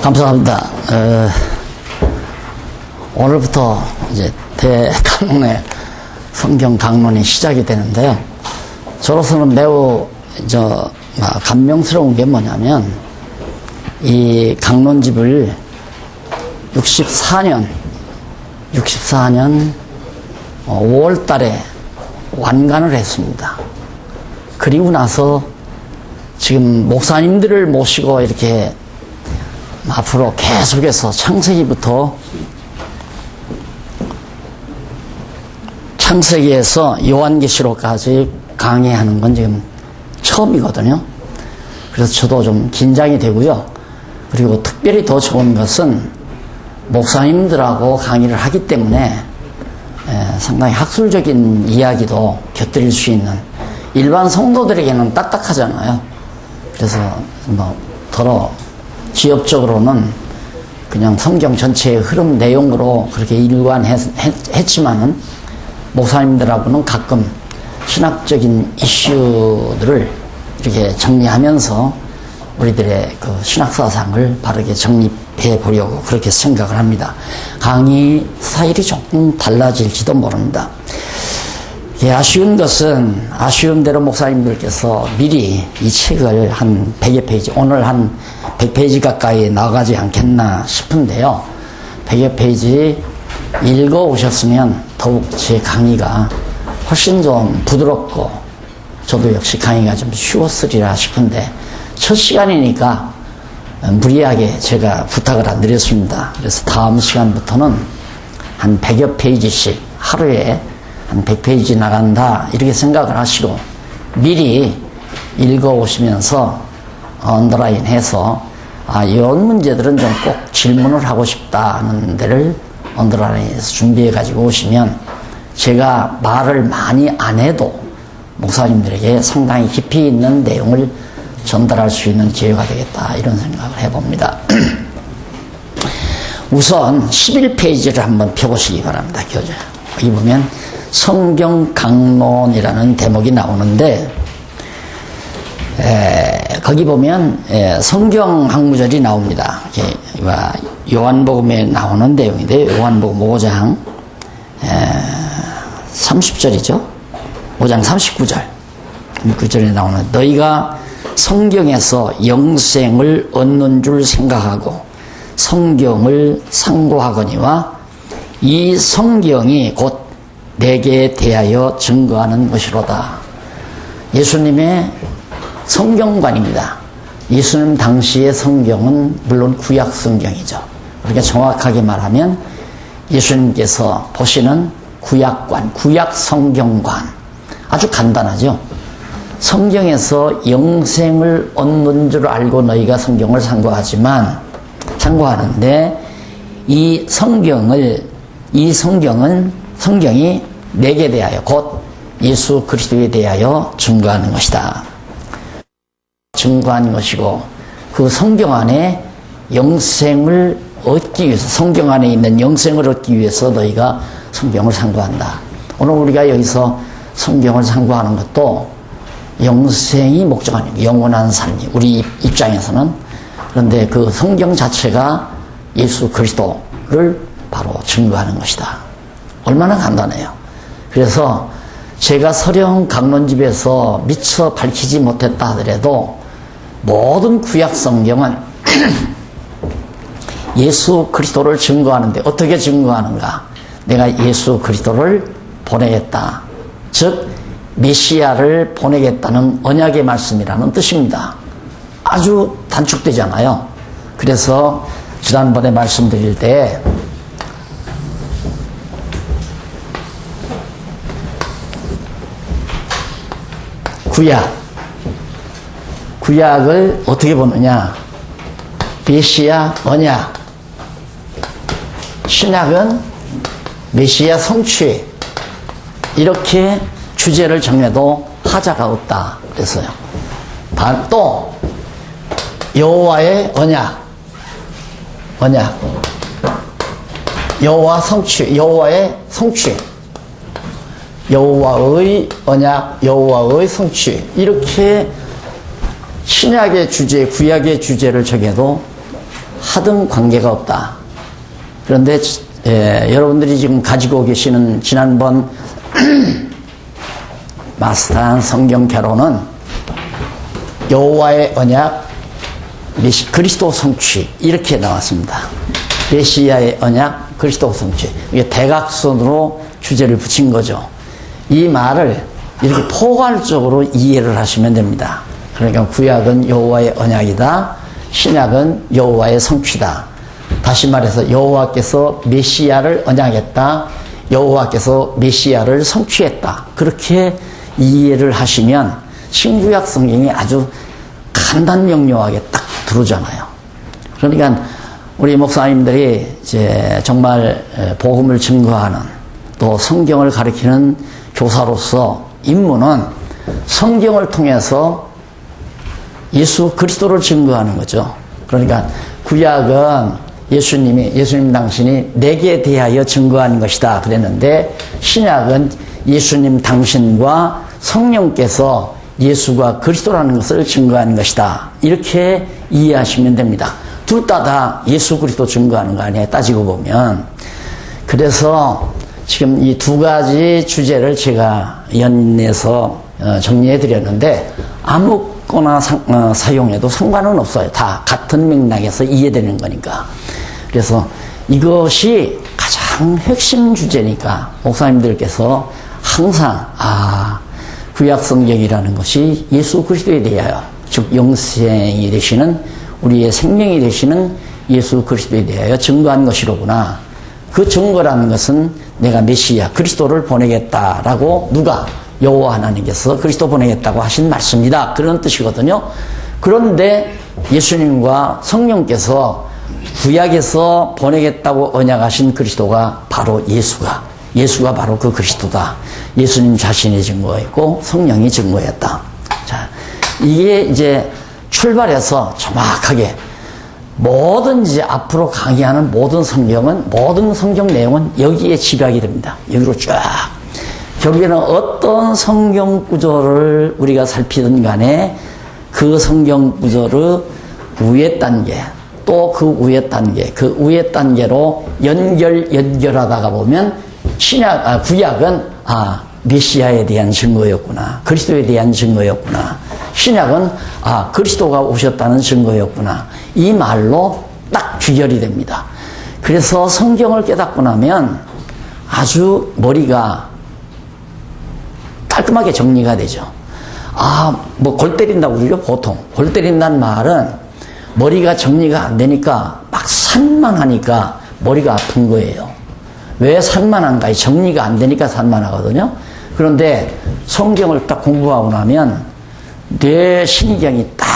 감사합니다. 오늘부터 이제 대강론의 성경 강론이 시작이 되는데요. 저로서는 매우 감명스러운 게 뭐냐면 이 강론집을 64년 5월 달에 완간을 했습니다. 그리고 나서 지금 목사님들을 모시고 이렇게 앞으로 계속해서 창세기에서 요한계시록까지 강의하는 건 지금 처음이거든요. 그래서 저도 좀 긴장이 되고요. 그리고 특별히 더 좋은 것은 목사님들하고 강의를 하기 때문에 상당히 학술적인 이야기도 곁들일 수 있는, 일반 성도들에게는 딱딱하잖아요. 그래서 더러 기업적으로는 그냥 성경 전체의 흐름 내용으로 그렇게 일관했지만은 목사님들하고는 가끔 신학적인 이슈들을 이렇게 정리하면서 우리들의 그 신학사상을 바르게 정립해 보려고 그렇게 생각을 합니다. 강의 스타일이 조금 달라질지도 모릅니다. 아쉬운 것은 아쉬운 대로 목사님들께서 미리 이 책을 한 100여 페이지, 오늘 한 100페이지 가까이 나가지 않겠나 싶은데요. 100여 페이지 읽어오셨으면 더욱 제 강의가 훨씬 좀 부드럽고 저도 역시 강의가 좀 쉬웠으리라 싶은데, 첫 시간이니까 무리하게 제가 부탁을 안 드렸습니다. 그래서 다음 시간부터는 한 100여 페이지씩 하루에 한 100페이지 나간다 이렇게 생각을 하시고 미리 읽어오시면서 언더라인 해서 이런 문제들은 좀 꼭 질문을 하고 싶다는 데를 언더라인해서 준비해 가지고 오시면 제가 말을 많이 안 해도 목사님들에게 상당히 깊이 있는 내용을 전달할 수 있는 기회가 되겠다, 이런 생각을 해봅니다. 우선 11페이지를 한번 펴보시기 바랍니다. 교재 여기 보면 성경 강론이라는 대목이 나오는데, 거기 보면 성경 항구절이 나옵니다. 요한복음에 나오는 내용인데, 요한복음 5장 30절이죠. 5장 39절. 그 절에 나오는, 너희가 성경에서 영생을 얻는 줄 생각하고 성경을 상고하거니와 이 성경이 곧 내게 대하여 증거하는 것이로다. 예수님의 성경관입니다. 예수님 당시의 성경은 물론 구약 성경이죠. 그러니까 정확하게 말하면 예수님께서 보시는 구약관, 구약 성경관. 아주 간단하죠. 성경에서 영생을 얻는 줄 알고 너희가 성경을 상고하는데, 이 성경이 내게 대하여, 곧 예수 그리스도에 대하여 증거하는 것이다. 증거하는 것이고, 그 성경 안에 영생을 얻기 위해서, 성경 안에 있는 영생을 얻기 위해서 너희가 성경을 상고한다. 오늘 우리가 여기서 성경을 상고하는 것도 영생이 목적 아닙니까? 영원한 삶이 우리 입장에서는. 그런데 그 성경 자체가 예수 그리스도를 바로 증거하는 것이다. 얼마나 간단해요. 그래서 제가 서령 강론집에서 미처 밝히지 못했다 하더라도 모든 구약 성경은 예수 그리스도를 증거하는데, 어떻게 증거하는가? 내가 예수 그리스도를 보내겠다, 즉 메시아를 보내겠다는 언약의 말씀이라는 뜻입니다. 아주 단축되잖아요. 그래서 지난번에 말씀드릴 때 구약을 어떻게 보느냐? 메시아 언약, 신약은 메시아 성취, 이렇게 주제를 정해도 하자가 없다 그랬어요. 또 여호와의 언약, 여호와 성취, 여호와의 성취, 여호와의 언약, 여호와의 성취, 이렇게 신약의 주제, 구약의 주제를 정해도 하등 관계가 없다. 그런데 여러분들이 지금 가지고 계시는 지난번 마스터한 성경 개론은 여호와의 언약, 그리스도 성취 이렇게 나왔습니다. 메시아의 언약, 그리스도 성취. 이게 대각선으로 주제를 붙인 거죠. 이 말을 이렇게 포괄적으로 이해를 하시면 됩니다. 그러니까 구약은 여호와의 언약이다. 신약은 여호와의 성취다. 다시 말해서 여호와께서 메시아를 언약했다. 여호와께서 메시아를 성취했다. 그렇게 이해를 하시면 신구약 성경이 아주 간단명료하게 딱 들어오잖아요. 그러니까 우리 목사님들이 이제 정말 복음을 증거하는 또 성경을 가르치는 교사로서 임무는 성경을 통해서 예수 그리스도를 증거하는 거죠. 그러니까 구약은 예수님 당신이 내게 대하여 증거하는 것이다 그랬는데, 신약은 예수님 당신과 성령께서 예수가 그리스도라는 것을 증거하는 것이다. 이렇게 이해하시면 됩니다. 둘 다 예수 그리스도 증거하는 거 아니에요, 따지고 보면. 그래서 지금 이 두 가지 주제를 제가 연내서 정리해 드렸는데, 아무거나 사용해도 상관은 없어요. 다 같은 맥락에서 이해되는 거니까. 그래서 이것이 가장 핵심 주제니까 목사님들께서 항상 구약 성경이라는 것이 예수 그리스도에 대하여, 즉 영생이 되시는, 우리의 생명이 되시는 예수 그리스도에 대하여 증거한 것이로구나. 그 증거라는 것은 내가 메시아 그리스도를 보내겠다라고, 누가? 여호와 하나님께서 그리스도 보내겠다고 하신 말씀이다, 그런 뜻이거든요. 그런데 예수님과 성령께서 구약에서 보내겠다고 언약하신 그리스도가 바로 예수가 바로 그 그리스도다. 예수님 자신이 증거했고 성령이 증거했다. 자, 이게 이제 출발해서 정확하게 뭐든지 앞으로 강의하는 모든 성경 내용은 여기에 집약이 됩니다. 여기로 쫙. 결국에는 어떤 성경 구조를 우리가 살피든 간에 그 성경 구조를 위의 단계, 또 그 위의 단계로 연결하다가 보면 구약은 메시아에 대한 증거였구나. 그리스도에 대한 증거였구나. 신약은 그리스도가 오셨다는 증거였구나. 이 말로 딱 귀결이 됩니다. 그래서 성경을 깨닫고 나면 아주 머리가 깔끔하게 정리가 되죠. 골 때린다고 그러죠, 보통. 골 때린다는 말은 머리가 정리가 안 되니까 막 산만하니까 머리가 아픈 거예요. 왜 산만한가? 정리가 안 되니까 산만하거든요. 그런데 성경을 딱 공부하고 나면 내 신경이 딱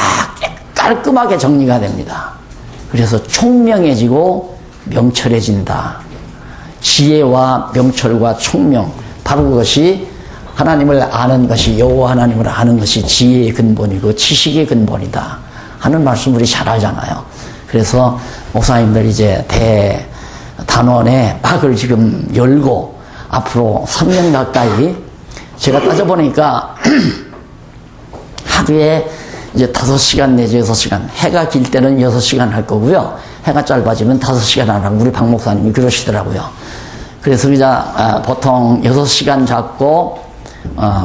깔끔하게 정리가 됩니다. 그래서 총명해지고 명철해진다. 지혜와 명철과 총명, 바로 그것이 하나님을 아는 것이, 여호와 하나님을 아는 것이 지혜의 근본이고 지식의 근본이다 하는 말씀 우리 잘 알잖아요. 그래서 목사님들 이제 대단원의 막을 지금 열고 앞으로 3년 가까이, 제가 따져보니까 하루에 이제 5시간 내지 6시간, 해가 길 때는 6시간 할 거고요. 해가 짧아지면 5시간 하라고 우리 박 목사님이 그러시더라고요. 그래서 그냥 보통 6시간 잡고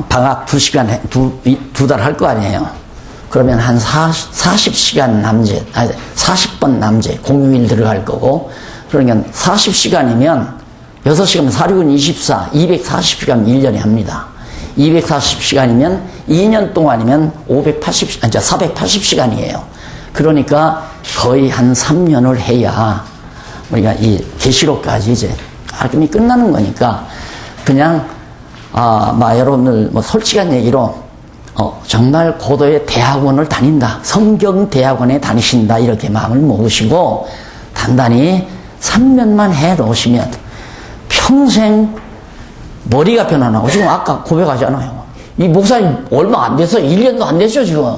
방학 2시간 두 달 할 거 아니에요. 그러면 한 40시간 남짓, 40번 남짓, 공휴일 들어갈 거고, 그러니까 40시간이면 6시간 4, 6은 24, 240시간 1년에 합니다. 240시간이면 2년 동안이면 480시간이에요. 그러니까 거의 한 3년을 해야 우리가 이 계시록까지 이제 깔끔히 끝나는 거니까, 그냥 여러분들 솔직한 얘기로 정말 고도의 대학원을 다닌다, 성경 대학원에 다니신다, 이렇게 마음을 먹으시고 단단히 3년만 해 놓으시면 평생 머리가 변화나고, 지금 아까 고백하잖아요. 이 목사님 얼마 안 돼서 1년도 안 됐죠 지금.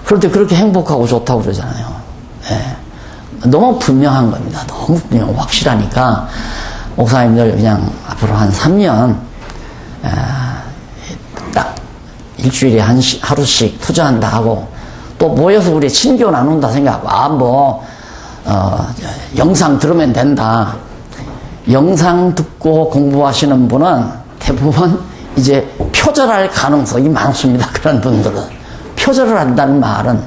그런데 그렇게 행복하고 좋다고 그러잖아요. 너무 분명한 겁니다. 너무 확실하니까 목사님들 그냥 앞으로 한 3년 딱 일주일에 하루씩 투자한다 하고, 또 모여서 우리 친교 나눈다 생각하고, 영상 들으면 된다. 영상 듣고 공부하시는 분은 대부분 이제 표절할 가능성이 많습니다. 그런 분들은. 표절을 한다는 말은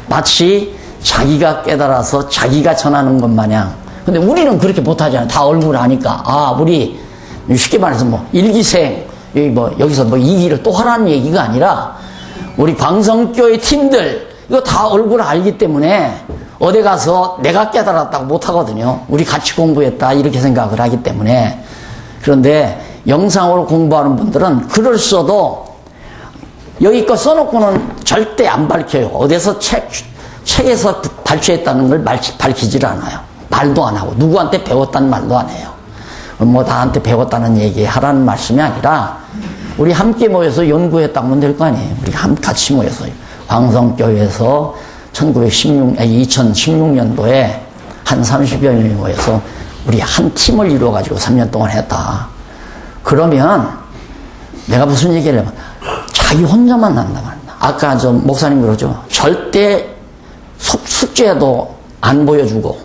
마치 자기가 깨달아서 자기가 전하는 것 마냥. 근데 우리는 그렇게 못하잖아요. 다 얼굴 아니까. 우리 쉽게 말해서 일기생, 여기서 이 일을 또 하라는 얘기가 아니라 우리 광성교회 팀들 이거 다 얼굴 알기 때문에 어디 가서 내가 깨달았다고 못하거든요. 우리 같이 공부했다 이렇게 생각을 하기 때문에. 그런데 영상으로 공부하는 분들은 글을 써도 여기 거 써놓고는 절대 안 밝혀요. 어디서 책에서 발췌했다는 걸 밝히질 않아요. 말도 안 하고 누구한테 배웠다는 말도 안 해요. 나한테 배웠다는 얘기 하라는 말씀이 아니라 우리 함께 모여서 연구했다고 하면 될 거 아니에요. 우리 같이 모여서 광성교회에서 2016년도에 한 30여 명이 모여서 우리 한 팀을 이루어가지고 3년 동안 했다. 그러면 내가 무슨 얘기를 하면 자기 혼자만 한다 말이야. 아까 목사님 그러죠. 절대 숙제도 안 보여주고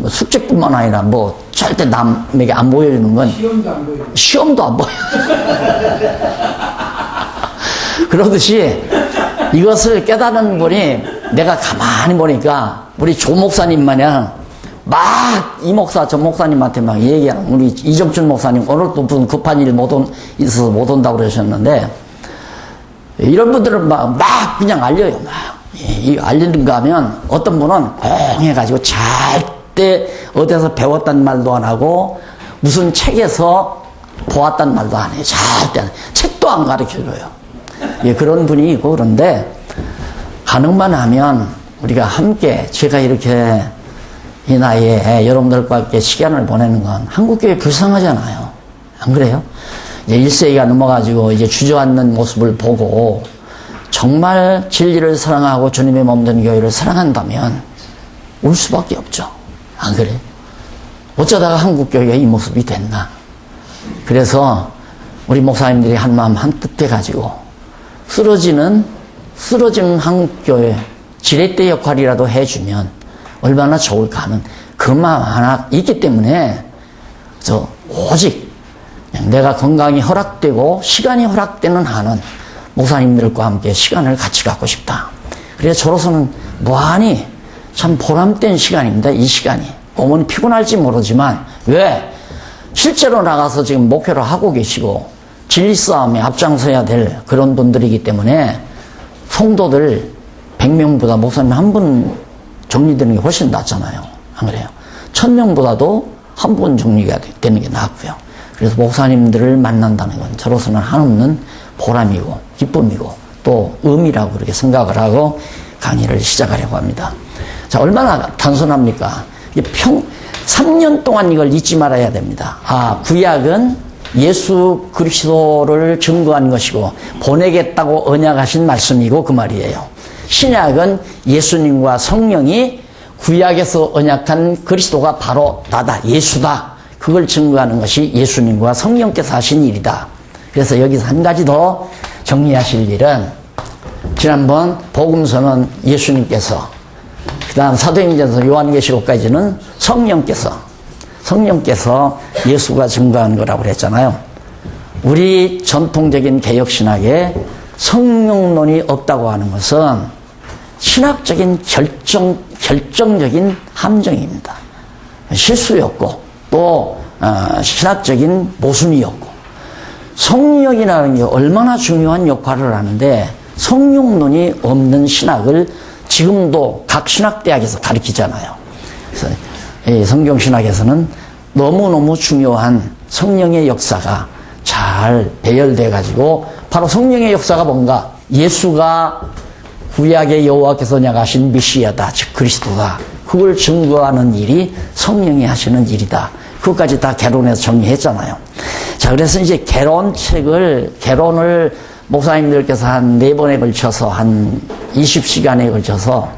숙제뿐만 아니라 절대 남에게 안 보여주는 건 시험도 안 보여. 그러듯이 이것을 깨닫는 분이 내가 가만히 보니까 우리 조 목사님 마냥 막 이 목사 저 목사님한테 막 얘기하는 우리 이정춘 목사님 오늘도 무슨 급한 일 있어서 못 온다고 그러셨는데 이런 분들은 막 그냥 알려요. 알리는가 하면 어떤 분은 공해가지고 절대 어디서 배웠단 말도 안 하고 무슨 책에서 보았단 말도 안 해요. 절대 안 해요. 책도 안 가르쳐줘요. 그런 분이 있고 그런데 가능만 하면 우리가 함께 제가 이렇게 이 나이에 여러분들과 함께 시간을 보내는 건 한국교회 불쌍하잖아요. 안 그래요? 이제 1세기가 넘어가지고 이제 주저앉는 모습을 보고 정말 진리를 사랑하고 주님의 몸된 교회를 사랑한다면 울 수밖에 없죠. 안 그래요? 어쩌다가 한국교회가 이 모습이 됐나? 그래서 우리 목사님들이 한마음 한뜻 돼가지고 쓰러지는 한국교회 지렛대 역할이라도 해주면 얼마나 좋을까 하는 그 마음 하나 있기 때문에 오직 내가 건강이 허락되고 시간이 허락되는 한은 목사님들과 함께 시간을 같이 갖고 싶다. 그래서 저로서는 무한히 참 보람된 시간입니다. 이 시간이. 몸은 피곤할지 모르지만 왜? 실제로 나가서 지금 목회를 하고 계시고 진리 싸움에 앞장서야 될 그런 분들이기 때문에 성도들 100명보다 목사님 한 분 정리되는 게 훨씬 낫잖아요. 안 그래요? 1000명보다도 한 분 정리가 되는 게 낫고요. 그래서 목사님들을 만난다는 건 저로서는 한없는 보람이고 기쁨이고 또 의미라고 그렇게 생각을 하고 강의를 시작하려고 합니다. 자, 얼마나 단순합니까? 3년 동안 이걸 잊지 말아야 됩니다. 구약은 예수 그리스도를 증거한 것이고 보내겠다고 언약하신 말씀이고 그 말이에요. 신약은 예수님과 성령이 구약에서 언약한 그리스도가 바로 나다, 예수다. 그걸 증거하는 것이 예수님과 성령께서 하신 일이다. 그래서 여기서 한 가지 더 정리하실 일은 지난번 복음서는 예수님께서 그 다음 사도행전에서 요한계시록까지는 성령께서 예수가 증거한 거라고 그랬잖아요. 우리 전통적인 개혁신학에 성령론이 없다고 하는 것은 신학적인 결정적인 함정입니다. 실수였고 또 신학적인 모순이었고 성령이라는 게 얼마나 중요한 역할을 하는데 성령론이 없는 신학을 지금도 각 신학대학에서 가르치잖아요. 그래서 이 성경신학에서는 너무너무 중요한 성령의 역사가 잘 배열돼 가지고 바로 성령의 역사가 뭔가 예수가 구약의 여호와께서 언약하신 메시아다, 즉 그리스도다. 그걸 증거하는 일이 성령이 하시는 일이다. 그것까지 다 개론에서 정리했잖아요. 자, 그래서 이제 개론을 목사님들께서 한 4번에 걸쳐서 한 20시간에 걸쳐서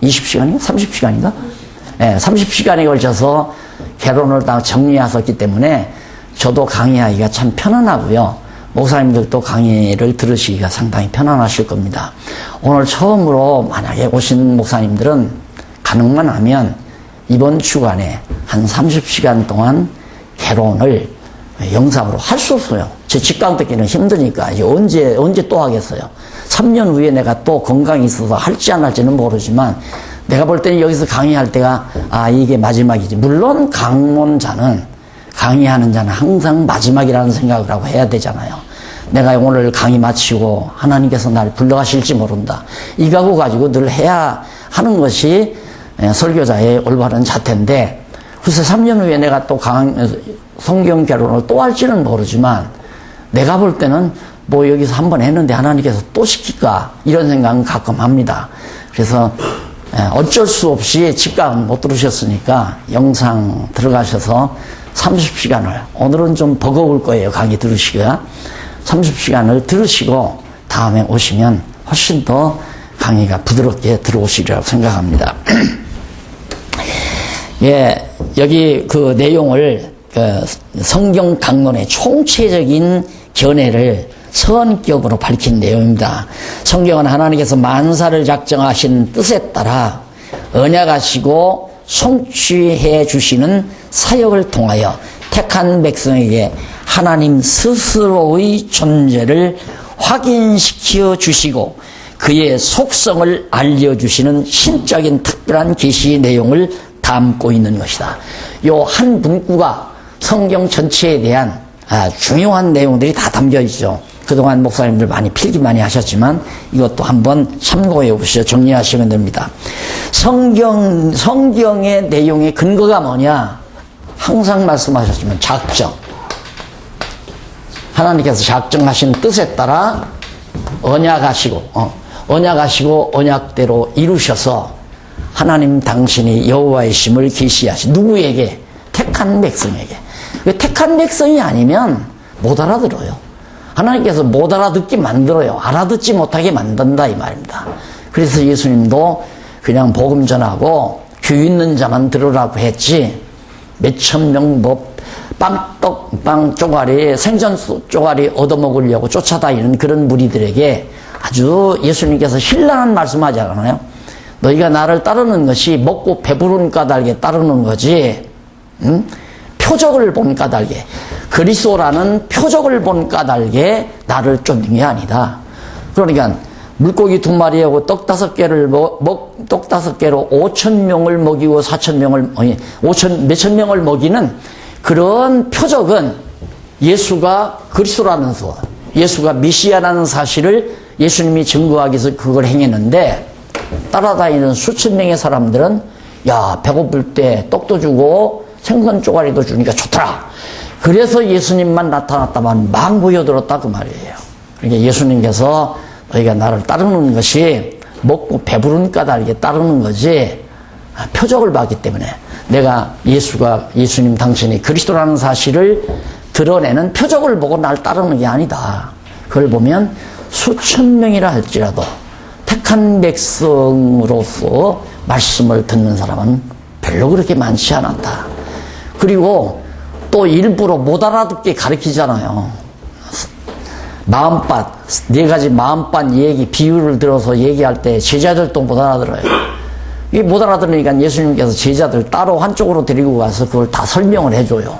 20시간인가? 30시간인가? 네, 30시간에 걸쳐서 개론을 다 정리하셨기 때문에 저도 강의하기가 참 편안하고요. 목사님들도 강의를 들으시기가 상당히 편안하실 겁니다. 오늘 처음으로 만약에 오신 목사님들은 가능만 하면 이번 주간에 한 30시간 동안 개론을 영상으로 할 수 없어요. 제 직강 듣기는 힘드니까 이제 언제 또 하겠어요. 3년 후에 내가 또 건강이 있어서 할지 안 할지는 모르지만 내가 볼 때는 여기서 강의할 때가 이게 마지막이지. 물론 강의하는 자는 항상 마지막이라는 생각을 하고 해야 되잖아요. 내가 오늘 강의 마치고 하나님께서 날 불러가실지 모른다. 이거하고 가지고 늘 해야 하는 것이 설교자의 올바른 자태인데, 글쎄 3년 후에 내가 또 성경 개론을 또 할지는 모르지만 내가 볼 때는 뭐 여기서 한번 했는데 하나님께서 또 시킬까 이런 생각은 가끔 합니다. 그래서 어쩔 수 없이 직감 못 들으셨으니까 영상 들어가셔서 30시간을, 오늘은 좀 버거울 거예요, 강의 들으시기가. 30시간을 들으시고 다음에 오시면 훨씬 더 강의가 부드럽게 들어오시리라고 생각합니다. 예, 여기 그 내용을 성경 강론의 총체적인 견해를 선격으로 밝힌 내용입니다. 성경은 하나님께서 만사를 작정하신 뜻에 따라 언약하시고 성취해 주시는 사역을 통하여 택한 백성에게 하나님 스스로의 존재를 확인시켜 주시고 그의 속성을 알려주시는 신적인 특별한 계시 내용을 담고 있는 것이다. 요 한 문구가 성경 전체에 대한 중요한 내용들이 다 담겨 있죠. 그동안 목사님들 많이 필기 많이 하셨지만 이것도 한번 참고해 보시죠. 정리하시면 됩니다. 성경의 내용의 근거가 뭐냐? 항상 말씀하셨지만 작정. 하나님께서 작정하신 뜻에 따라 언약하시고 언약대로 이루셔서 하나님 당신이 여호와이심을 계시하시. 누구에게? 택한 백성에게. 택한 백성이 아니면 못 알아들어요. 하나님께서 못 알아듣게 만들어요. 알아듣지 못하게 만든다 이 말입니다. 그래서 예수님도 그냥 복음 전하고 귀 있는 자만 들으라고 했지 몇천 명 빵 쪼가리 생선 쪼가리 얻어먹으려고 쫓아다니는 그런 무리들에게 아주 예수님께서 신랄한 말씀하지 않아요? 너희가 나를 따르는 것이 먹고 배부른 까닭에 따르는 거지, 표적을 본 까닭에, 그리스도라는 표적을 본 까닭에 나를 쫓는 게 아니다. 그러니까 물고기 2마리하고 떡 5개로 5,000명을 먹이고 4,000명을 몇천 명을 먹이는 그런 표적은 예수가 그리스도라는 것, 예수가 메시아라는 사실을 예수님이 증거하기 위해서 그걸 행했는데, 따라다니는 수천 명의 사람들은 야, 배고플 때 떡도 주고 생선 쪼가리도 주니까 좋더라. 그래서 예수님만 나타났다만 막 모여들었다 그 말이에요. 그러니까 예수님께서 너희가 나를 따르는 것이 먹고 배부른 까닭에 따르는 거지 표적을 봤기 때문에, 내가 예수님 당신이 그리스도라는 사실을 드러내는 표적을 보고 날 따르는 게 아니다. 그걸 보면 수천 명이라 할지라도 택한 백성으로서 말씀을 듣는 사람은 별로 그렇게 많지 않았다. 그리고 또 일부러 못 알아듣게 가르치잖아요. 마음밭, 4가지 마음밭 얘기, 비유를 들어서 얘기할 때 제자들도 못 알아들어요. 이게 못 알아들으니까 예수님께서 제자들 따로 한쪽으로 데리고 가서 그걸 다 설명을 해줘요.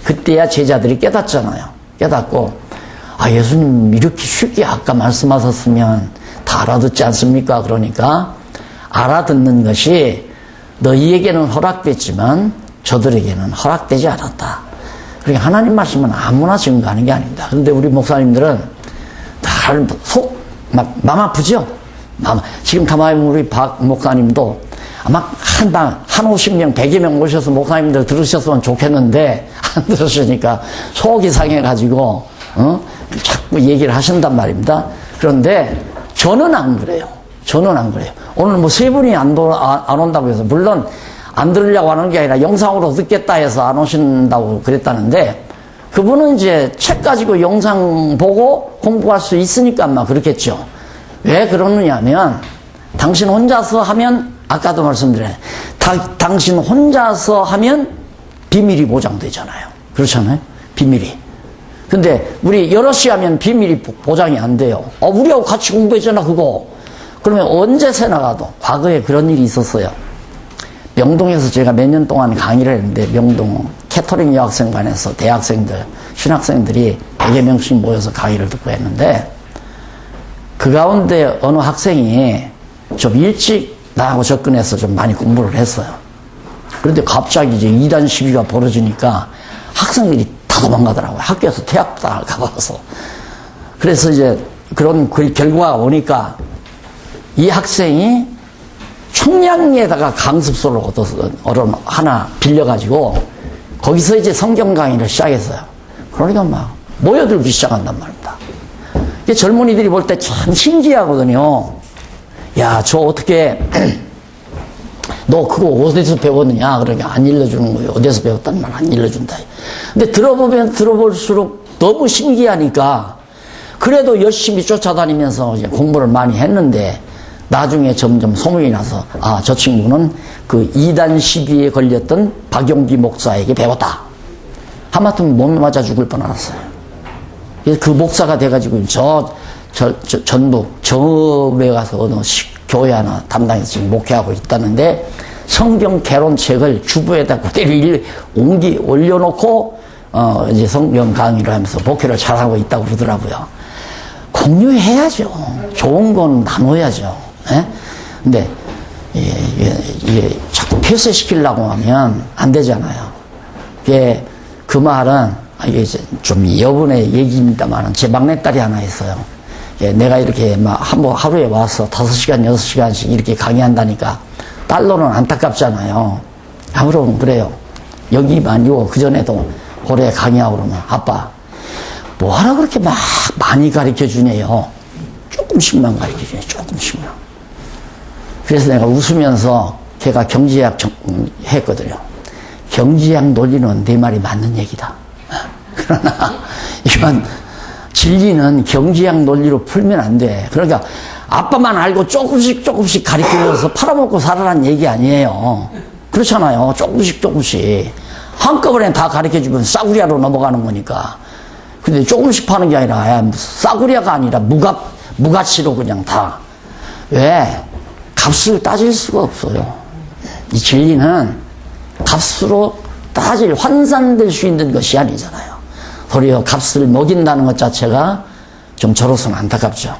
그때야 제자들이 깨닫잖아요. 깨닫고, 예수님 이렇게 쉽게 아까 말씀하셨으면 다 알아듣지 않습니까? 그러니까 알아듣는 것이 너희에게는 허락됐지만 저들에게는 허락되지 않았다. 그러니까 하나님 말씀은 아무나 증거하는 게 아닙니다. 그런데 우리 목사님들은 다 마음 아프죠? 지금 가만히 우리 박 목사님도 아마 한 50명, 100여 명 오셔서 목사님들 들으셨으면 좋겠는데 안 들으시니까 속이 상해가지고 자꾸 얘기를 하신단 말입니다. 그런데 저는 안 그래요. 오늘 뭐 3분이 안 온다고 해서, 물론 안 들으려고 하는 게 아니라 영상으로 듣겠다 해서 안 오신다고 그랬다는데, 그분은 이제 책 가지고 영상 보고 공부할 수 있으니까 아마 그렇겠죠. 왜 그러느냐 하면, 당신 혼자서 하면, 아까도 말씀드렸잖아요. 당신 혼자서 하면 비밀이 보장되잖아요. 그렇잖아요? 비밀이. 근데 우리 여럿이 하면 비밀이 보장이 안 돼요. 우리하고 같이 공부했잖아 그거. 그러면 언제 새 나가도, 과거에 그런 일이 있었어요. 명동에서 제가 몇 년 동안 강의를 했는데, 명동 캐터링 여학생반에서 대학생들, 신학생들이 100여 명씩 모여서 강의를 듣고 했는데, 그 가운데 어느 학생이 좀 일찍 나하고 접근해서 좀 많이 공부를 했어요. 그런데 갑자기 이제 이단 시비가 벌어지니까 학생들이 다 도망가더라고요. 학교에서 퇴학당할까 봐서. 그래서 이제 그런 결과가 오니까 이 학생이 청량리에다가 강습소를 하나 빌려가지고 거기서 이제 성경 강의를 시작했어요. 그러니까 막 모여들기 시작한단 말입니다. 젊은이들이 볼 때 참 신기하거든요. 야, 저 어떻게 너 그거 어디서 배웠느냐? 그러니까 안 일러주는 거예요. 어디서 배웠다는 말 안 일러준다. 근데 들어보면 들어볼수록 너무 신기하니까 그래도 열심히 쫓아다니면서 이제 공부를 많이 했는데 나중에 점점 소문이 나서 아, 저 친구는 그 이단 시비에 걸렸던 박용기 목사에게 배웠다. 하마터면 몸에 맞아 죽을 뻔했어요. 그래서 그 목사가 돼가지고 전북 정읍에 가서 어느 교회 하나 담당해서 지금 목회하고 있다는데 성경 개론책을 주부에다 그대로 올려놓고 이제 성경 강의를 하면서 목회를 잘하고 있다고 그러더라고요. 공유해야죠. 좋은 건 나눠야죠. 예? 근데 이게 자꾸 폐쇄시키려고 하면 안 되잖아요. 그 말은 이게 좀 여분의 얘기입니다만 제 막내딸이 하나 있어요. 내가 이렇게 막 하루에 와서 5시간, 6시간씩 이렇게 강의한다니까 딸로는 안타깝잖아요. 그럼 그래요. 여기만 아니고 그전에도 고래 강의하고 그러면 아빠 뭐하라 그렇게 막 많이 가르쳐 주네요. 조금씩만 가르쳐 주네. 조금씩만. 그래서 내가 웃으면서 걔가 경제학 했거든요. 경제학 논리는 내 말이 맞는 얘기다. 그러나 이건 진리는 경제학 논리로 풀면 안 돼. 그러니까 아빠만 알고 조금씩 가르쳐줘서 팔아먹고 살아라는 얘기 아니에요. 그렇잖아요. 조금씩. 한꺼번에 다 가르쳐주면 싸구려로 넘어가는 거니까. 근데 조금씩 파는 게 아니라 싸구려가 아니라 무가치로 그냥 다. 왜? 값을 따질 수가 없어요. 이 진리는 값으로 환산될 수 있는 것이 아니잖아요. 도리어 값을 먹인다는 것 자체가 좀 저로서는 안타깝죠.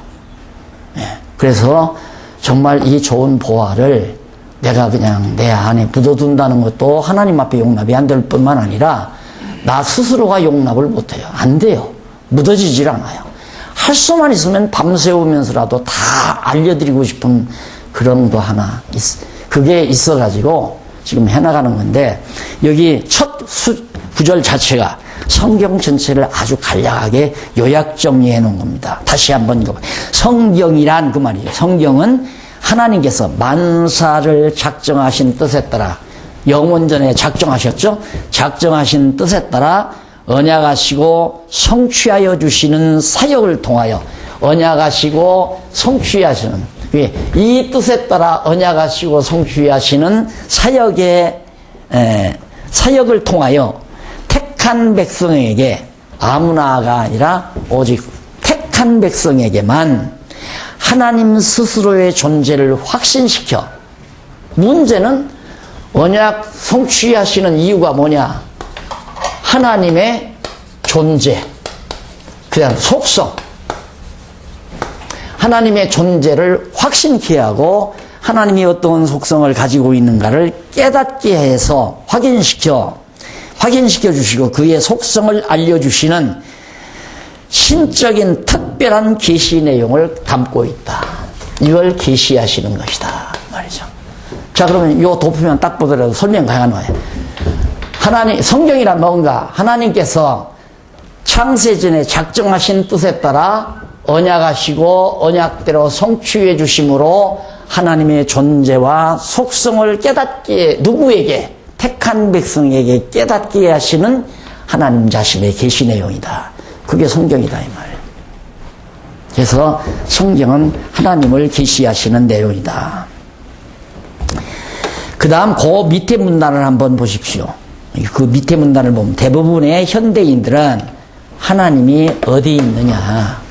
그래서 정말 이 좋은 보화를 내가 그냥 내 안에 묻어둔다는 것도 하나님 앞에 용납이 안 될 뿐만 아니라 나 스스로가 용납을 못해요. 안 돼요. 묻어지질 않아요. 할 수만 있으면 밤새우면서라도 다 알려드리고 싶은 그런 거 하나 그게 있어가지고 지금 해나가는 건데 여기 첫 구절 자체가 성경 전체를 아주 간략하게 요약 정리해 놓은 겁니다. 다시 한번 읽어봐요. 성경이란 그 말이에요. 성경은 하나님께서 만사를 작정하신 뜻에 따라 영원전에 작정하셨죠? 작정하신 뜻에 따라 언약하시고 성취하여 주시는 사역을 통하여 언약하시고 성취하시는 이 뜻에 따라 언약하시고 성취하시는 사역을 통하여 택한 백성에게 아무나가 아니라 오직 택한 백성에게만 하나님 스스로의 존재를 확신시켜 문제는 언약 성취하시는 이유가 뭐냐? 하나님의 존재, 그다음 속성, 하나님의 존재를 확신케 하고 하나님이 어떤 속성을 가지고 있는가를 깨닫게 해서 확인시켜 주시고 그의 속성을 알려주시는 신적인 특별한 계시 내용을 담고 있다. 이걸 계시하시는 것이다 말이죠. 자, 그러면 요 도표만 딱 보더라도 설명 가능해요. 성경이란 뭔가 하나님께서 창세전에 작정하신 뜻에 따라 언약하시고 언약대로 성취해 주심으로 하나님의 존재와 속성을 깨닫게 누구에게? 택한 백성에게 깨닫게 하시는 하나님 자신의 계시 내용이다. 그게 성경이다 이 말이에요. 그래서 성경은 하나님을 계시하시는 내용이다. 그 다음 그 밑에 문단을 한번 보십시오. 그 밑에 문단을 보면 대부분의 현대인들은 하나님이 어디 있느냐,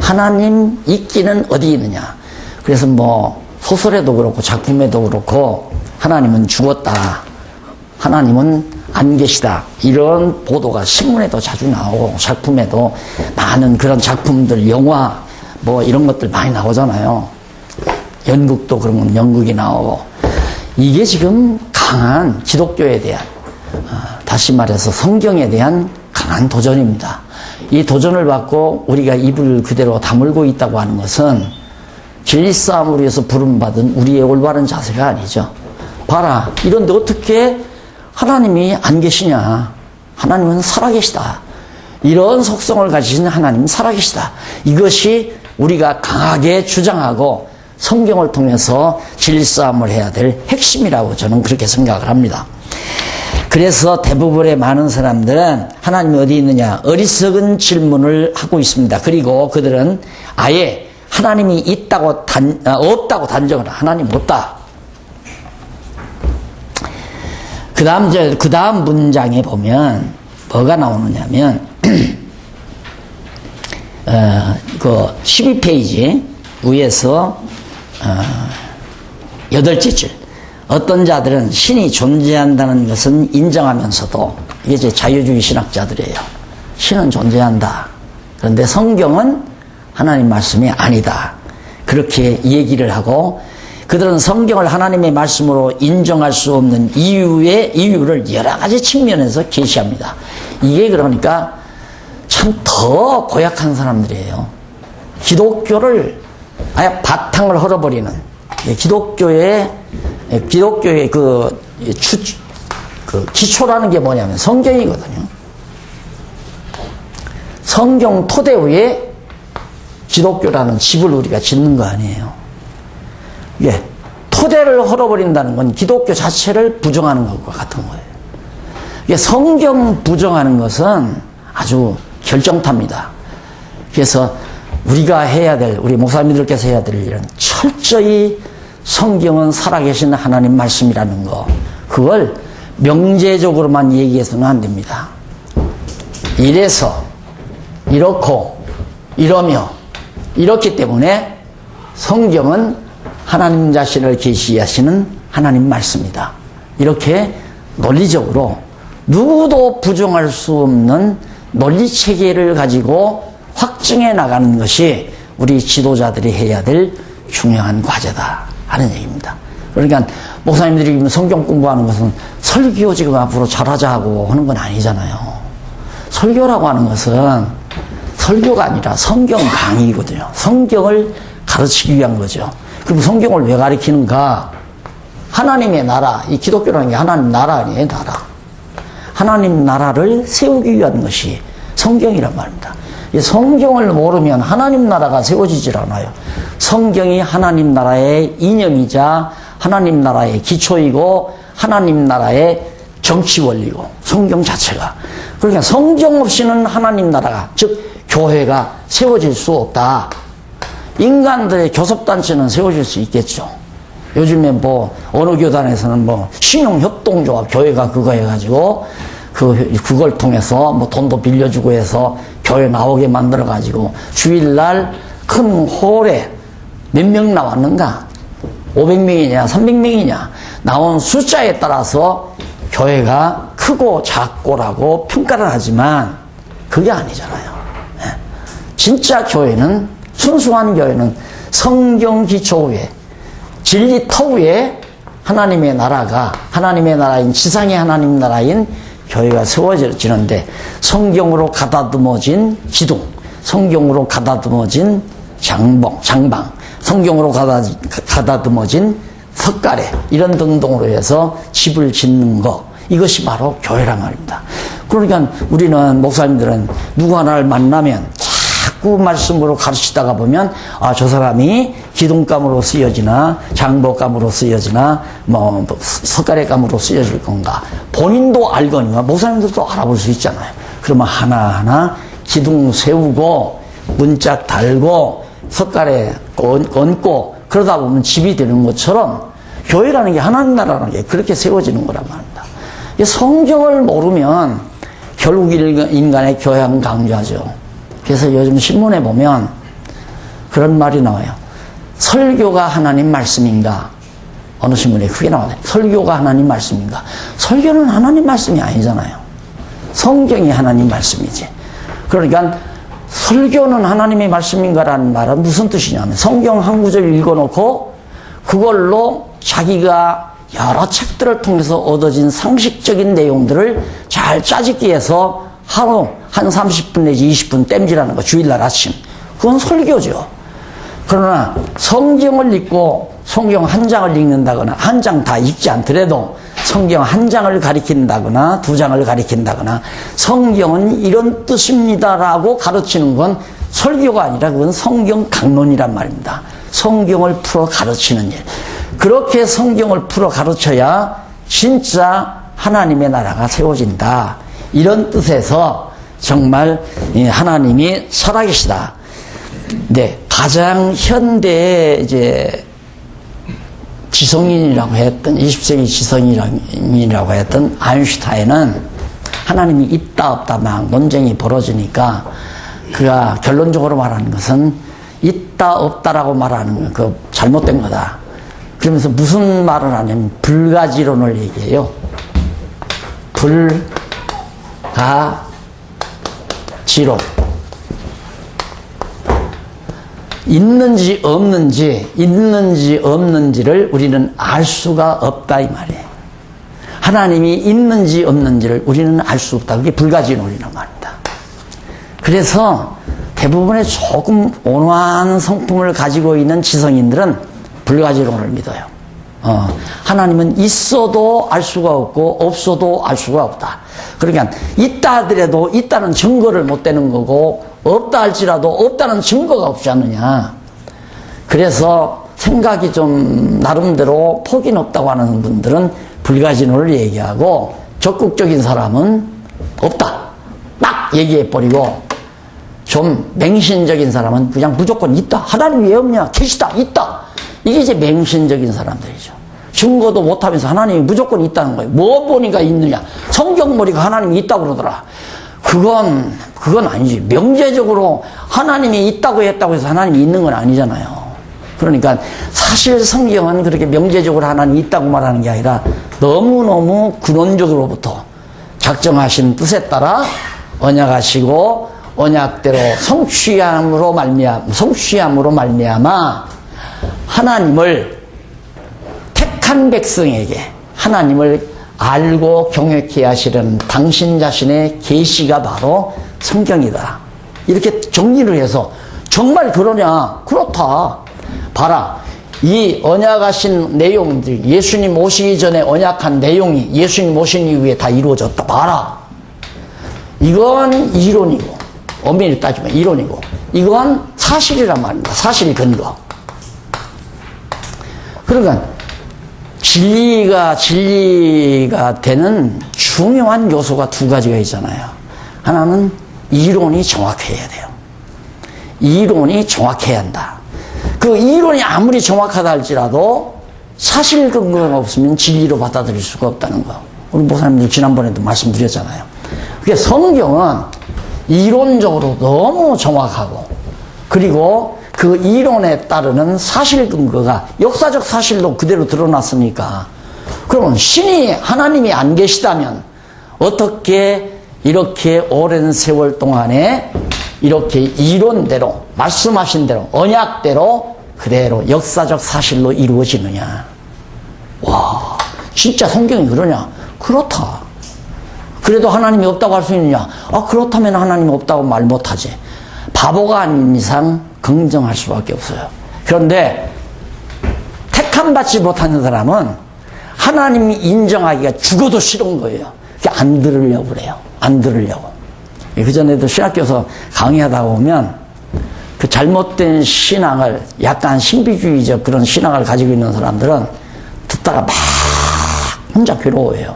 하나님 있기는 어디 있느냐. 그래서 뭐 소설에도 그렇고 작품에도 그렇고 하나님은 죽었다. 하나님은 안 계시다. 이런 보도가 신문에도 자주 나오고 작품에도 많은 그런 작품들, 영화 뭐 이런 것들 많이 나오잖아요. 연극도 그런 건 연극이 나오고. 이게 지금 강한 기독교에 대한, 다시 말해서 성경에 대한 강한 도전입니다. 이 도전을 받고 우리가 입을 그대로 다물고 있다고 하는 것은 진리싸움을 위해서 부름받은 우리의 올바른 자세가 아니죠. 봐라, 이런데 어떻게 하나님이 안 계시냐. 하나님은 살아계시다. 이런 속성을 가지신 하나님은 살아계시다. 이것이 우리가 강하게 주장하고 성경을 통해서 진리싸움을 해야 될 핵심이라고 저는 그렇게 생각을 합니다. 그래서 대부분의 많은 사람들은 하나님이 어디 있느냐 어리석은 질문을 하고 있습니다. 그리고 그들은 아예 하나님이 없다고 단정을 하나님 없다. 그 다음 문장에 보면 뭐가 나오느냐면 그 12페이지 위에서 8째 줄. 어떤 자들은 신이 존재한다는 것은 인정하면서도, 이게 이제 자유주의 신학자들이에요. 신은 존재한다. 그런데 성경은 하나님 말씀이 아니다. 그렇게 얘기를 하고, 그들은 성경을 하나님의 말씀으로 인정할 수 없는 이유를 여러 가지 측면에서 계시합니다. 이게 그러니까 참 더 고약한 사람들이에요. 기독교를 아예 바탕을 헐어버리는, 기독교의 그 기초라는 게 뭐냐면 성경이거든요. 성경 토대 위에 기독교라는 집을 우리가 짓는 거 아니에요. 예, 토대를 헐어버린다는 건 기독교 자체를 부정하는 것과 같은 거예요. 예, 성경 부정하는 것은 아주 결정탑니다. 그래서 우리가 해야 될, 우리 목사님들께서 해야 될 일은 철저히 성경은 살아계신 하나님 말씀이라는 거, 그걸 명제적으로만 얘기해서는 안 됩니다. 이래서, 이렇고, 이러며, 이렇기 때문에 성경은 하나님 자신을 계시하시는 하나님 말씀이다. 이렇게 논리적으로 누구도 부정할 수 없는 논리 체계를 가지고 확증해 나가는 것이 우리 지도자들이 해야 될 중요한 과제다 하는 얘기입니다. 그러니까 목사님들이 성경 공부하는 것은 설교 지금 앞으로 잘하자고 하는 건 아니잖아요. 설교라고 하는 것은 설교가 아니라 성경 강의거든요. 성경을 가르치기 위한 거죠. 그럼 성경을 왜 가르치는가? 하나님의 나라, 이 기독교라는 게 하나님 나라 아니에요, 나라. 하나님 나라를 세우기 위한 것이 성경이란 말입니다. 이 성경을 모르면 하나님 나라가 세워지질 않아요. 성경이 하나님 나라의 이념이자 하나님 나라의 기초이고 하나님 나라의 정치 원리고 성경 자체가. 그러니까 성경 없이는 하나님 나라가, 즉 교회가 세워질 수 없다. 인간들의 교섭단체는 세워질 수 있겠죠. 요즘에 뭐 어느 교단에서는 뭐 신용협동조합 교회가 그거 해가지고 그걸 통해서 뭐 돈도 빌려주고 해서 교회 나오게 만들어가지고 주일날 큰 홀에 몇 명 나왔는가? 500명이냐 300명이냐 나온 숫자에 따라서 교회가 크고 작고라고 평가를 하지만 그게 아니잖아요. 진짜 교회는, 순수한 교회는 성경 기초 위에, 진리 터 위에 하나님의 나라가, 하나님의 나라인, 지상의 하나님 나라인 교회가 세워지는데, 성경으로 가다듬어진 기둥, 성경으로 가다듬어진 장방, 성경으로 가다듬어진 석가래, 이런 등등으로 해서 집을 짓는 것, 이것이 바로 교회란 말입니다. 그러니까 우리는, 목사님들은 누구 하나를 만나면 자꾸 말씀으로 가르치다가 보면, 아, 저 사람이 기둥감으로 쓰여지나 장보감으로 쓰여지나 뭐 석가래감으로 쓰여질 건가, 본인도 알거니와 목사님들도 알아볼 수 있잖아요. 그러면 하나하나 기둥 세우고 문짝 달고 석가래 얹고 그러다 보면 집이 되는 것처럼 교회라는 게, 하나님 나라라는 게 그렇게 세워지는 거란 말입니다. 성경을 모르면 결국 인간의 교양 강조하죠. 그래서 요즘 신문에 보면 그런 말이 나와요. 설교가 하나님 말씀인가? 어느 신문에 크게 나오네. 설교가 하나님 말씀인가? 설교는 하나님 말씀이 아니잖아요. 성경이 하나님 말씀이지. 그러니까 설교는 하나님의 말씀인가라는 말은 무슨 뜻이냐면 성경 한 구절 읽어놓고 그걸로 자기가 여러 책들을 통해서 얻어진 상식적인 내용들을 잘 짜집기 위해서 하루 한 30분 내지 20분 땜질하는 거, 주일날 아침. 그건 설교죠. 그러나 성경을 읽고 성경 한 장을 읽는다거나 한 장 다 읽지 않더라도 성경 한 장을 가리킨다거나 두 장을 가리킨다거나 성경은 이런 뜻입니다라고 가르치는 건 설교가 아니라 그건 성경 강론이란 말입니다. 성경을 풀어 가르치는 일. 그렇게 성경을 풀어 가르쳐야 진짜 하나님의 나라가 세워진다. 이런 뜻에서 정말 하나님이 살아계시다. 네, 가장 현대의 이제 지성인이라고 했던 20세기 지성인이라고 했던 아인슈타인은 하나님이 있다 없다 막 논쟁이 벌어지니까 그가 결론적으로 말하는 것은 있다 없다라고 말하는 그 잘못된 거다. 그러면서 무슨 말을 하냐면 불가지론을 얘기해요. 불가지론. 있는지 없는지를 우리는 알 수가 없다 이 말이에요. 하나님이 있는지 없는지를 우리는 알 수 없다. 그게 불가지론이란 말입니다. 그래서 대부분의 조금 온화한 성품을 가지고 있는 지성인들은 불가지론을 믿어요. 하나님은 있어도 알 수가 없고 없어도 알 수가 없다. 그러니까 있다 하더라도 있다는 증거를 못 대는 거고 없다 할지라도 없다는 증거가 없지 않느냐. 그래서 생각이 좀 나름대로 폭이 높다고 하는 분들은 불가지론을 얘기하고 적극적인 사람은 없다 딱 얘기해버리고 좀 맹신적인 사람은 그냥 무조건 있다. 하나님 왜 없냐? 계시다. 있다. 이게 이제 맹신적인 사람들이죠. 증거도 못하면서 하나님이 무조건 있다는 거예요. 뭐 보니까 있느냐? 성경 보니까 하나님이 있다고 그러더라. 그건 아니지. 명제적으로 하나님이 있다고 했다고 해서 하나님이 있는 건 아니잖아요. 그러니까 사실 성경은 그렇게 명제적으로 하나님이 있다고 말하는 게 아니라 너무너무 근원적으로부터 작정하신 뜻에 따라 언약하시고 언약대로 성취함으로 말미암아 하나님을 택한 백성에게 하나님을 알고 경외케 하시려는 당신 자신의 계시가 바로 성경이다. 이렇게 정리를 해서 정말 그러냐? 그렇다. 봐라. 이 언약하신 내용들, 예수님 오시기 전에 언약한 내용이 예수님 오신 이후에 다 이루어졌다. 봐라. 이건 이론이고 엄밀히 따지면 이론이고 이건 사실이란 말입니다. 사실 근거. 그러니까 진리가 되는 중요한 요소가 두 가지가 있잖아요. 하나는 이론이 정확해야 돼요. 이론이 정확해야 한다. 그 이론이 아무리 정확하다 할지라도 사실 근거가 없으면 진리로 받아들일 수가 없다는 거. 우리 목사님들 지난번에도 말씀드렸잖아요. 그게 성경은 이론적으로 너무 정확하고 그리고 그 이론에 따르는 사실 근거가 역사적 사실로 그대로 드러났으니까 그러면 신이 하나님이 안 계시다면 어떻게 이렇게 오랜 세월 동안에 이렇게 이론대로 말씀하신 대로 언약대로 그대로 역사적 사실로 이루어지느냐. 와, 진짜 성경이 그러냐? 그렇다. 그래도 하나님이 없다고 할 수 있느냐? 그렇다면 하나님이 없다고 말 못하지. 바보가 아닌 이상 긍정할 수밖에 없어요. 그런데 택함 받지 못하는 사람은 하나님이 인정하기가 죽어도 싫은 거예요. 안 들으려고 그래요. 안 들으려고. 그전에도 신학교에서 강의하다 보면 그 잘못된 신앙을 약간 신비주의적 그런 신앙을 가지고 있는 사람들은 듣다가 막 혼자 괴로워해요.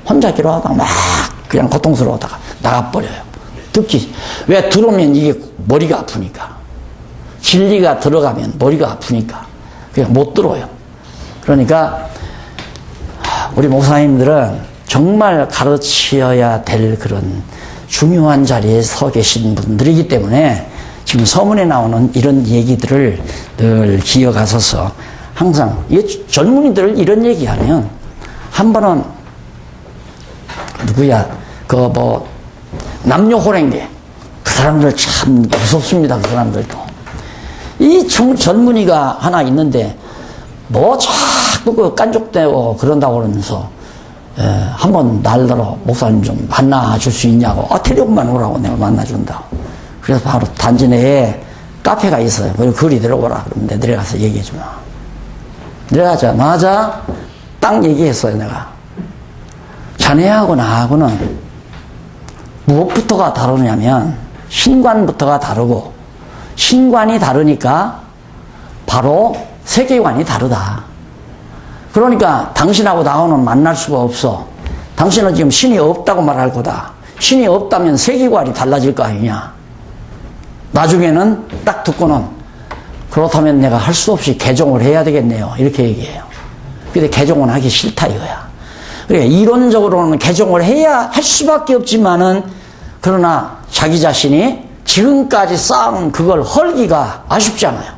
혼자 괴로워하다가 막 그냥 고통스러워하다가 나가버려요. 왜 들어오면 이게 머리가 아프니까. 진리가 들어가면 머리가 아프니까. 그냥 못 들어요. 그러니까 우리 목사님들은 정말 가르쳐야 될 그런 중요한 자리에 서 계신 분들이기 때문에 지금 서문에 나오는 이런 얘기들을 늘 기억하셔서 항상 젊은이들 이런 얘기하면 한 번은 누구야 남녀 호랭개 그 사람들 참 무섭습니다. 그 사람들도 이 젊은이가 하나 있는데 뭐 자꾸 그 깐족대고 그런다고 그러면서 한번 날더러 목사님 좀 만나줄 수 있냐고 데려오만 오라고 내가 만나준다고. 그래서 바로 단지 내에 카페가 있어요. 거기 들어오라. 그러면 내려가서 얘기해주면 내려가자마자 딱 얘기했어요. 내가 자네하고 나하고는 무엇부터가 다르냐면 신관부터가 다르고 신관이 다르니까 바로 세계관이 다르다. 그러니까 당신하고 나하고는 만날 수가 없어. 당신은 지금 신이 없다고 말할 거다. 신이 없다면 세계관이 달라질 거 아니냐. 나중에는 딱 듣고는 그렇다면 내가 할 수 없이 개종을 해야 되겠네요. 이렇게 얘기해요. 근데 개종은 하기 싫다 이거야. 그러니까 이론적으로는 개종을 해야 할 수밖에 없지만은 그러나 자기 자신이 지금까지 쌓은 그걸 헐기가 아쉽잖아요.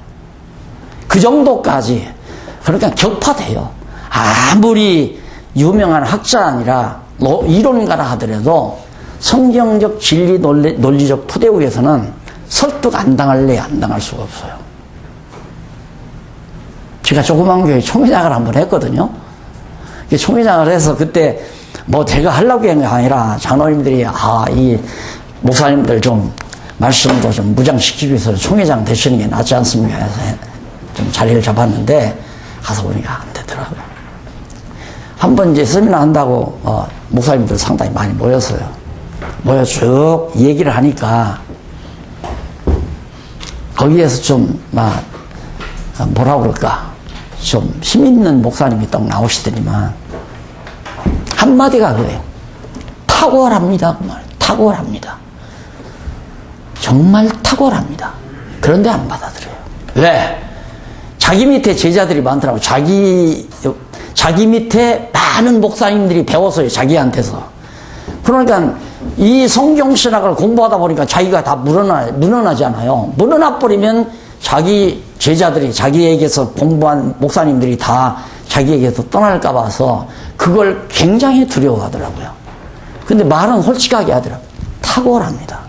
그 정도까지. 그러니까 격파돼요. 아무리 유명한 학자 아니라 이론가라 하더라도 성경적 진리 논리적 토대 위에서는 설득 안 당할래 안 당할 수가 없어요. 제가 조그만 교회 총회장을 한번 했거든요. 총회장을 해서 그때 뭐 제가 하려고 한 게 아니라 장로님들이 이 목사님들 좀 말씀도 좀 무장시키기 위해서 총회장 되시는 게 낫지 않습니까 해서 좀 자리를 잡았는데 가서 보니까 안 되더라고요. 한번 이제 세미나 한다고 목사님들 상당히 많이 모였어요. 모여 쭉 얘기를 하니까 거기에서 좀 뭐라 그럴까 좀 힘있는 목사님이 딱 나오시더니만 한마디가 그래요. 탁월합니다. 그 말. 탁월합니다. 정말 탁월합니다. 그런데 안 받아들여요. 왜? 자기 밑에 제자들이 많더라고. 자기 밑에 많은 목사님들이 배웠어요. 자기한테서. 그러니까 이 성경신학을 공부하다 보니까 자기가 다 물어나잖아요. 물어나버리면 자기 제자들이 자기에게서 공부한 목사님들이 다 자기에게서 떠날까 봐서 그걸 굉장히 두려워하더라고요. 근데 말은 솔직하게 하더라고요. 탁월합니다.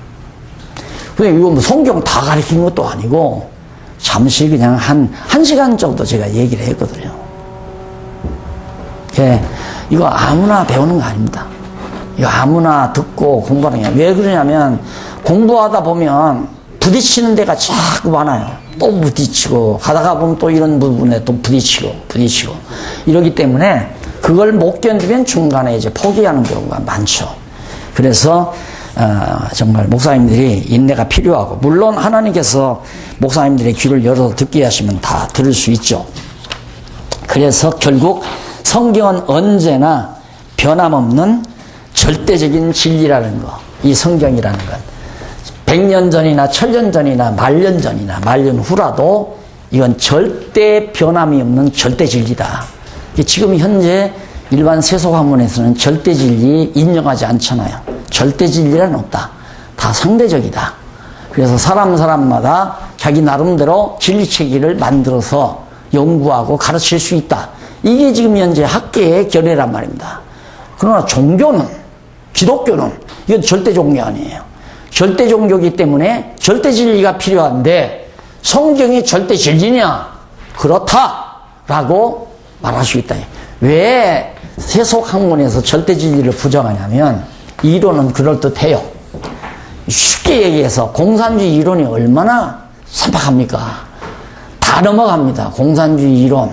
근데 이거 뭐 성경 다 가르친 것도 아니고 잠시 그냥 한 시간 정도 제가 얘기를 했거든요. 이거 아무나 배우는 거 아닙니다. 이거 아무나 듣고 공부하는 게 왜 그러냐면 공부하다 보면 부딪히는 데가 자꾸 많아요. 또 부딪히고 가다가 보면 또 이런 부분에 또 부딪히고 이러기 때문에 그걸 못 견디면 중간에 이제 포기하는 경우가 많죠. 그래서 정말 목사님들이 인내가 필요하고 물론 하나님께서 목사님들의 귀를 열어서 듣게 하시면 다 들을 수 있죠. 그래서 결국 성경은 언제나 변함없는 절대적인 진리라는 거, 이 성경이라는 건 100년 전이나 1000년 전이나 말년 전이나 말년 후라도 이건 절대 변함이 없는 절대 진리다. 지금 현재 일반 세속학문에서는 절대 진리 인정하지 않잖아요. 절대 진리란 없다. 다 상대적이다. 그래서 사람마다 자기 나름대로 진리체계를 만들어서 연구하고 가르칠 수 있다. 이게 지금 현재 학계의 결례란 말입니다. 그러나 종교는, 기독교는 이건 절대 종교 아니에요. 절대 종교이기 때문에 절대 진리가 필요한데 성경이 절대 진리냐? 그렇다라고 말할 수 있다. 왜 세속학문에서 절대 진리를 부정하냐면 이론은 그럴듯해요. 쉽게 얘기해서 공산주의 이론이 얼마나 선박합니까? 다 넘어갑니다. 공산주의 이론.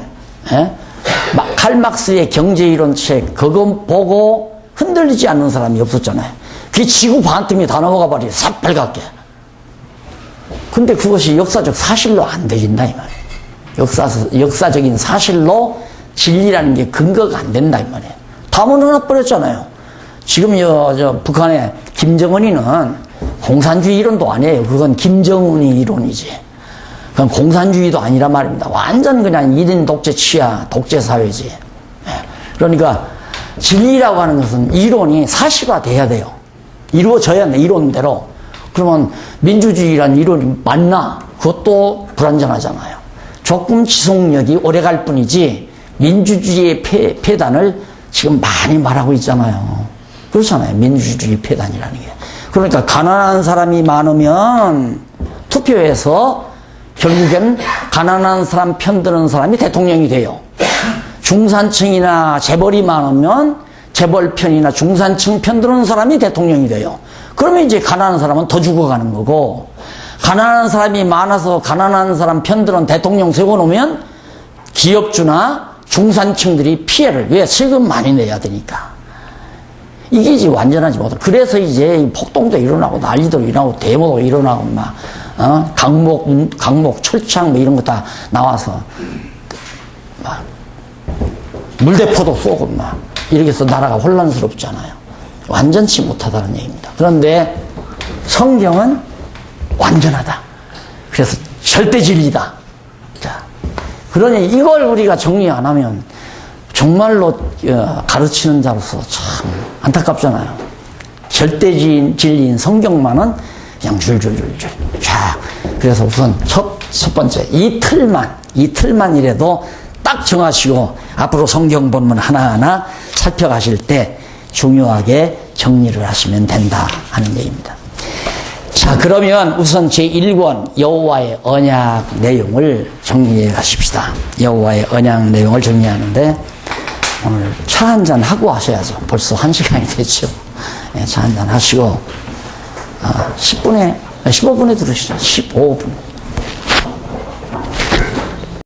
칼막스의 경제이론 책 그거 보고 흔들리지 않는 사람이 없었잖아요. 그게 지구 반틈이 다 넘어가 버리고 새빨갛게. 근데 그것이 역사적 사실로 안 되긴다 이 말이에요. 역사적인 사실로 진리라는 게 근거가 안 된다 이 말이에요. 다 무너져 버렸잖아요. 지금 북한의 김정은이는 공산주의 이론도 아니에요. 그건 김정은이 이론이지. 그건 공산주의도 아니란 말입니다. 완전 그냥 1인 독재 취하, 독재 사회지. 그러니까 진리라고 하는 것은 이론이 사실화돼야 돼요. 이루어져야 돼, 이론대로. 그러면 민주주의란 이론이 맞나? 그것도 불완전하잖아요. 조금 지속력이 오래 갈 뿐이지 민주주의의 폐단을 지금 많이 말하고 있잖아요. 그렇잖아요. 민주주의 폐단이라는 게. 그러니까 가난한 사람이 많으면 투표해서 결국엔 가난한 사람 편드는 사람이 대통령이 돼요. 중산층이나 재벌이 많으면 재벌 편이나 중산층 편드는 사람이 대통령이 돼요. 그러면 이제 가난한 사람은 더 죽어가는 거고, 가난한 사람이 많아서 가난한 사람 편드는 대통령 세워놓으면 기업주나 중산층들이 피해를, 왜? 세금 많이 내야 되니까. 이게 이제 완전하지 못해. 그래서 이제 폭동도 일어나고 난리도 일어나고 데모도 일어나고 막, 강목, 철창 뭐 이런 거 다 나와서 막 물대포도 쏘고 막 이렇게 해서 나라가 혼란스럽잖아요. 완전치 못하다는 얘기입니다. 그런데 성경은 완전하다. 그래서 절대 진리다. 자, 그러니 이걸 우리가 정리 안 하면 정말로 가르치는 자로서 참 안타깝잖아요. 절대 진리인 성경만은 그냥 줄줄줄줄 쫙. 그래서 우선 첫 번째 이 틀만이라도 딱 정하시고 앞으로 성경 본문 하나하나 살펴가실 때 중요하게 정리를 하시면 된다 하는 얘기입니다. 자, 그러면 우선 제1권 여호와의 언약 내용을 정리해 가십시다. 여호와의 언약 내용을 정리하는데 오늘 차 한잔 하고 하셔야죠. 벌써 1시간이 됐죠. 네, 차 한잔 하시고 15분에 들으시죠. 15분.